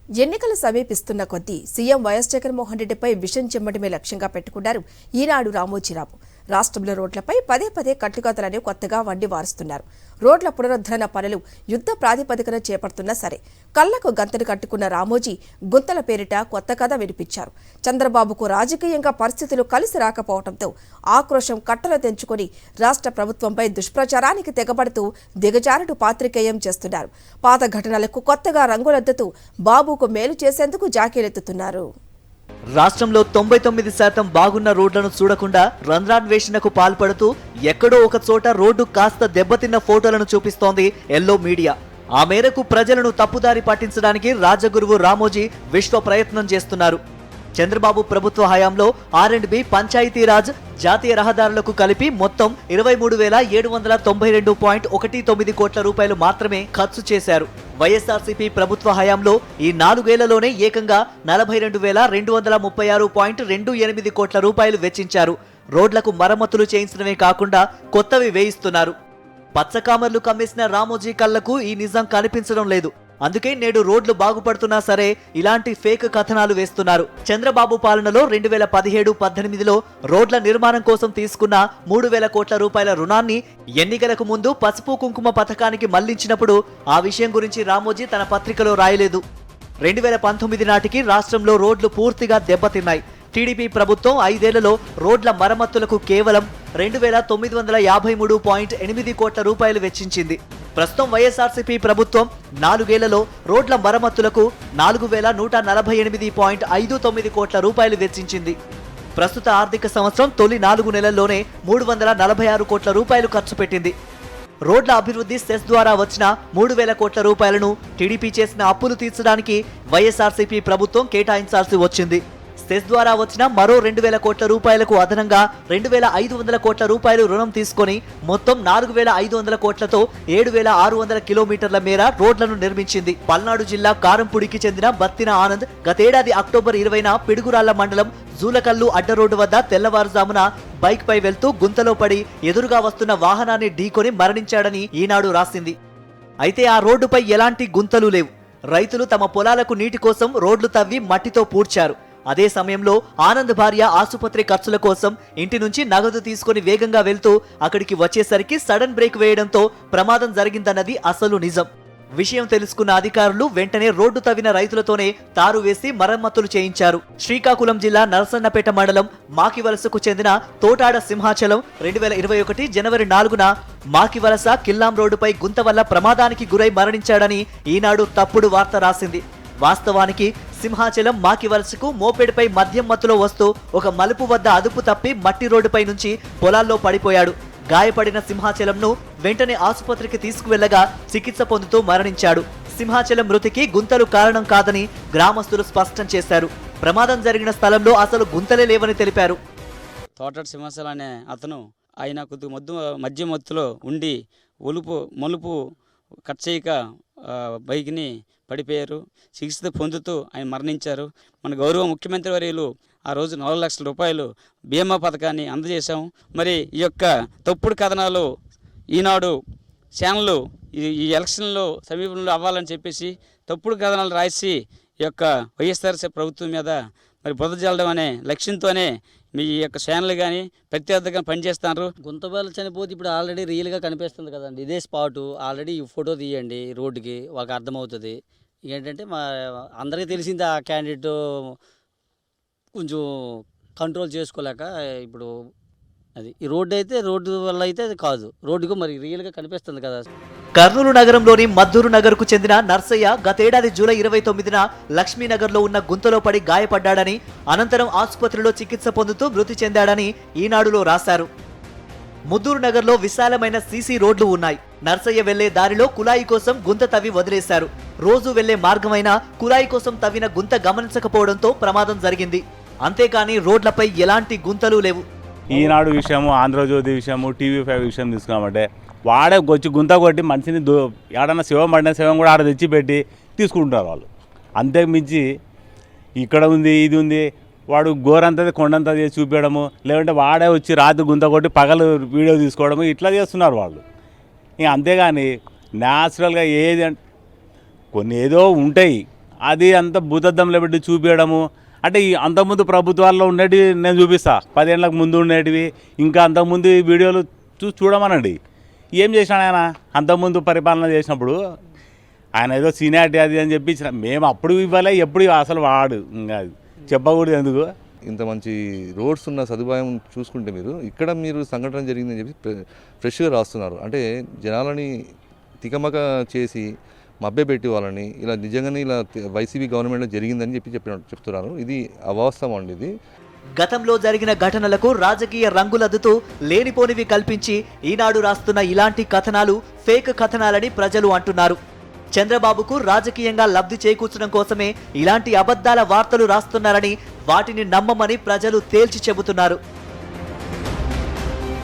ఎన్నికలు సమీపిస్తున్న కొద్దీ సీఎం వైఎస్ జగన్మోహన్ రెడ్డిపై విషం చెమ్మడమే లక్ష్యంగా పెట్టుకున్నారు ఈనాడు రామోజీరావు. రాష్ట్రంలో రోడ్లపై పదే పదే కట్టుకథలను కొత్తగా వండి వారుస్తున్నారు. రోడ్ల పునరుద్ధరణ పనులు యుద్ధ ప్రాతిపదికన చేపడుతున్నా సరే కళ్లకు గంతలు కట్టుకున్న రామోజీ గుంతల పేరిట కొత్త కథ వినిపించారు. చంద్రబాబుకు రాజకీయంగా పరిస్థితులు కలిసి రాకపోవడంతో ఆక్రోశం కట్టలు తెంచుకొని రాష్ట్ర ప్రభుత్వంపై దుష్ప్రచారానికి తెగబడుతూ దిగజారుడు పాత్రికేయం చేస్తున్నారు. పాత ఘటనలకు కొత్తగా రంగులద్దుతూ బాబుకు మేలు చేసేందుకు జాకీలెత్తుతున్నారు. రాష్ట్రంలో 99% బాగున్న రోడ్లను చూడకుండా రంధ్రాన్వేషణకు పాల్పడుతూ ఎక్కడో ఒక చోట రోడ్డు కాస్త దెబ్బతిన్న ఫోటోలను చూపిస్తోంది ఎల్లో మీడియా. ఆ మేరకు ప్రజలను తప్పుదారి పట్టించడానికి రాజగురువు రామోజీ విశ్వ ప్రయత్నం చేస్తున్నారు. చంద్రబాబు ప్రభుత్వ హయాంలో R&B, పంచాయతీరాజ్, జాతీయ రహదారులకు కలిపి మొత్తం 23,792.19 కోట్ల రూపాయలు మాత్రమే ఖర్చు చేశారు. వైఎస్ఆర్సీపీ ప్రభుత్వ హయాంలో ఈ 4 ఏళ్లలోనే ఏకంగా 42,236.28 కోట్ల రూపాయలు వెచ్చించారు. రోడ్లకు మరమ్మతులు చేయించడమే కాకుండా కొత్తవి వేయిస్తున్నారు. పచ్చకామర్లు కమ్మేసిన రామోజీ కళ్లకు ఈ నిజం కనిపించడం లేదు. అందుకే నేడు రోడ్లు బాగుపడుతున్నా సరే ఇలాంటి ఫేక్ కథనాలు వేస్తున్నారు. చంద్రబాబు పాలనలో 2017-18లో రోడ్ల నిర్మాణం కోసం తీసుకున్న 3,000 కోట్ల రూపాయల రుణాన్ని ఎన్నికలకు ముందు పసుపు కుంకుమ పథకానికి మళ్లించినప్పుడు ఆ విషయం గురించి రామోజీ తన పత్రికలో రాయలేదు. 2019 నాటికి రాష్ట్రంలో రోడ్లు పూర్తిగా దెబ్బతిన్నాయి. టీడీపీ ప్రభుత్వం 5 ఏళ్లలో రోడ్ల మరమ్మతులకు కేవలం 2,953.8 కోట్ల రూపాయలు వెచ్చించింది. ప్రస్తుతం వైఎస్ఆర్సీపీ ప్రభుత్వం 4 ఏళ్లలో రోడ్ల మరమ్మతులకు 4,148.59 కోట్ల రూపాయలు వెచ్చించింది. ప్రస్తుత ఆర్థిక సంవత్సరం తొలి 4 నెలల్లోనే 346 కోట్ల రూపాయలు ఖర్చు పెట్టింది. రోడ్ల అభివృద్ధి సెస్ ద్వారా వచ్చిన 3,000 కోట్ల రూపాయలను టీడీపీ చేసిన అప్పులు తీర్చడానికి వైఎస్ఆర్సీపీ ప్రభుత్వం కేటాయించాల్సి వచ్చింది. సెస్ ద్వారా వచ్చిన మరో 2,000 కోట్ల రూపాయలకు అదనంగా 2,500 కోట్ల రూపాయలు రుణం తీసుకొని మొత్తం 4,500 కోట్లతో 7,600 కిలోమీటర్ల మేర రోడ్లను నిర్మించింది. పల్నాడు జిల్లా కారంపూడికి చెందిన బత్తిన ఆనంద్ గతేడాది అక్టోబర్ 20న పిడుగురాళ్ల మండలం జూలకల్లు అడ్డరోడ్డు వద్ద తెల్లవారుజామున బైక్ పై వెళ్తూ గుంతలో పడి ఎదురుగా వస్తున్న వాహనాన్ని ఢీకొని మరణించాడని ఈనాడు రాసింది. అయితే ఆ రోడ్డుపై ఎలాంటి గుంతలు లేవు. రైతులు తమ పొలాలకు నీటి కోసం రోడ్లు తవ్వి మట్టితో పూడ్చారు. అదే సమయంలో ఆనంద్ భార్య ఆసుపత్రి ఖర్చుల కోసం ఇంటి నుంచి నగదు తీసుకుని వేగంగా వెళ్తూ అక్కడికి వచ్చేసరికి సడన్ బ్రేక్ వేయడంతో ప్రమాదం జరిగిందన్నది అసలు నిజం. విషయం తెలుసుకున్న అధికారులు వెంటనే రోడ్డు తవ్విన రైతులతోనే తారు వేసి మరమ్మతులు చేయించారు. శ్రీకాకుళం జిల్లా నరసన్నపేట మండలం మాకివలసకు చెందిన తోటాడ సింహాచలం 2021 జనవరి 4న మాకివలస కిల్లాం రోడ్డుపై గుంత వల్ల ప్రమాదానికి గురై మరణించాడని ఈనాడు తప్పుడు వార్త రాసింది. వాస్తవానికి సింహాచలం మాకివలసకు మోపెడ్పై మద్యం మత్తులో వస్తూ ఒక మలుపు వద్ద అదుపు తప్పి మట్టి రోడ్డుపై నుంచి పొలాల్లో పడిపోయాడు. గాయపడిన సింహాచలంను వెంటనే ఆసుపత్రికి తీసుకువెళ్లగా చికిత్స పొందుతూ మరణించాడు. సింహాచలం మృతికి గుంతలు కారణం కాదని గ్రామస్తులు స్పష్టం చేశారు. ప్రమాదం జరిగిన స్థలంలో అసలు గుంతలే లేవని తెలిపారు. తోటటి సింహాచలం అనే అతను ఆయన కొద్దిగా మద్యం మత్తులో ఉండి మలుపు కట్ చేయక బైక్ని పడిపోయారు. చికిత్స పొందుతూ ఆయన మరణించారు. మన గౌరవ ముఖ్యమంత్రి వర్యులు ఆ రోజు 4 లక్షల రూపాయలు బీమా పథకాన్ని అందజేశాం. మరి ఈ యొక్క తప్పుడు కథనాలు ఈనాడు ఛానళ్ళు ఈ ఎలక్షన్లో సమీపంలో అవ్వాలని చెప్పేసి తప్పుడు కథనాలు రాసి ఈ యొక్క వైఎస్ఆర్సీ ప్రభుత్వం మీద మరి బురద జల్లడం అనే లక్ష్యంతోనే మీ యొక్క ఛానల్ కానీ ప్రత్యర్థిగా పనిచేస్తున్నారు. గుంతబాలు చనిపోతే ఇప్పుడు ఆల్రెడీ రియల్గా కనిపిస్తుంది కదండి. ఇదే స్పాటు. ఆల్రెడీ ఈ ఫోటో తీయండి రోడ్డుకి, వాళ్ళకి అర్థమవుతుంది. ఏంటంటే మా అందరికీ తెలిసింది ఆ క్యాండిడేట్ కొంచెం కంట్రోల్ చేసుకోలేక ఇప్పుడు అది ఈ రోడ్డు అయితే రోడ్డు వల్ల అయితే అది కాదు, రోడ్డుకు మరి రియల్గా కనిపిస్తుంది కదా. కర్నూలు నగరంలోని మద్దూరు నగర్కు చెందిన నర్సయ్య గతేడాది జూలై 29న లక్ష్మీనగర్లో ఉన్న గుంతలో పడి గాయపడ్డాడని, అనంతరం ఆసుపత్రిలో చికిత్స పొందుతూ మృతి చెందాడని ఈనాడులో రాశారు. ముద్దూరు నగర్లో విశాలమైన సీసీ రోడ్లు ఉన్నాయి. నర్సయ్య వెళ్లే దారిలో కులాయి కోసం గుంత తవ్వి వదిలేశారు. రోజు వెళ్లే మార్గమైన కులాయి కోసం తవ్విన గుంత గమనించకపోవడంతో ప్రమాదం జరిగింది. అంతేకాని రోడ్లపై ఎలాంటి గుంతలు లేవు. ఈనాడు విషయము, ఆంధ్రజ్యోతి విషయము, TV5 విషయం తీసుకున్నామంటే వాడే వచ్చి గుంత కొట్టి మనిషిని ఏడన్నా శివం పడిన శివం కూడా ఆడ తెచ్చిపెట్టి తీసుకుంటారు వాళ్ళు. అంతకు మించి ఇక్కడ ఉంది ఇది ఉంది వాడు గోరంతా కొండంతా చేసి చూపించడము, లేదంటే వాడే వచ్చి రాత్రి గుంత కొట్టి పగలు వీడియో తీసుకోవడము ఇట్లా చేస్తున్నారు వాళ్ళు. అంతేగాని న్యాచురల్గా ఏది కొన్ని ఏదో ఉంటాయి అది అంత భూతద్దంలో పెట్టి చూపించడము అంటే ఈ అంతకుముందు ప్రభుత్వాల్లో ఉండేటివి నేను చూపిస్తా 10 ఏళ్ళకు ముందు ఉండేటివి ఇంకా అంతకుముందు ఈ వీడియోలు చూడమనండి. ఏం చేశాడు ఆయన అంతకుముందు పరిపాలన చేసినప్పుడు? ఆయన ఏదో సీనియారిటీ అది అని చెప్పి మేము అప్పుడు ఇవ్వలే, ఎప్పుడు అసలు వాడు ఇంకా చెప్పకూడదు ఎందుకు. ఇంత మంచి రోడ్స్ ఉన్న సదుపాయం చూసుకుంటే ఇక్కడ మీరు సంఘటన జరిగిందని చెప్పి ఫ్రెష్గా రాస్తున్నారు. అంటే జనాలని తికమక చేసి మభ్యపెట్టి వాళ్ళని ఇలా నిజంగానే ఇలా వైసీపీ గవర్నమెంట్లో జరిగిందని చెప్తున్నారు. ఇది అవాస్తవం అండి. ఇది గతంలో జరిగిన ఘటనలకు రాజకీయ రంగులద్దుతూ లేనిపోనివి కల్పించి ఈనాడు రాస్తున్న ఇలాంటి కథనాలు ఫేక్ కథనాలని ప్రజలు అంటున్నారు. చంద్రబాబుకు రాజకీయంగా లబ్ధి చేకూర్చడం కోసమే ఇలాంటి అబద్ధాల వార్తలు రాస్తున్నారని వాటిని నమ్మమని ప్రజలు తేల్చి చెబుతున్నారు.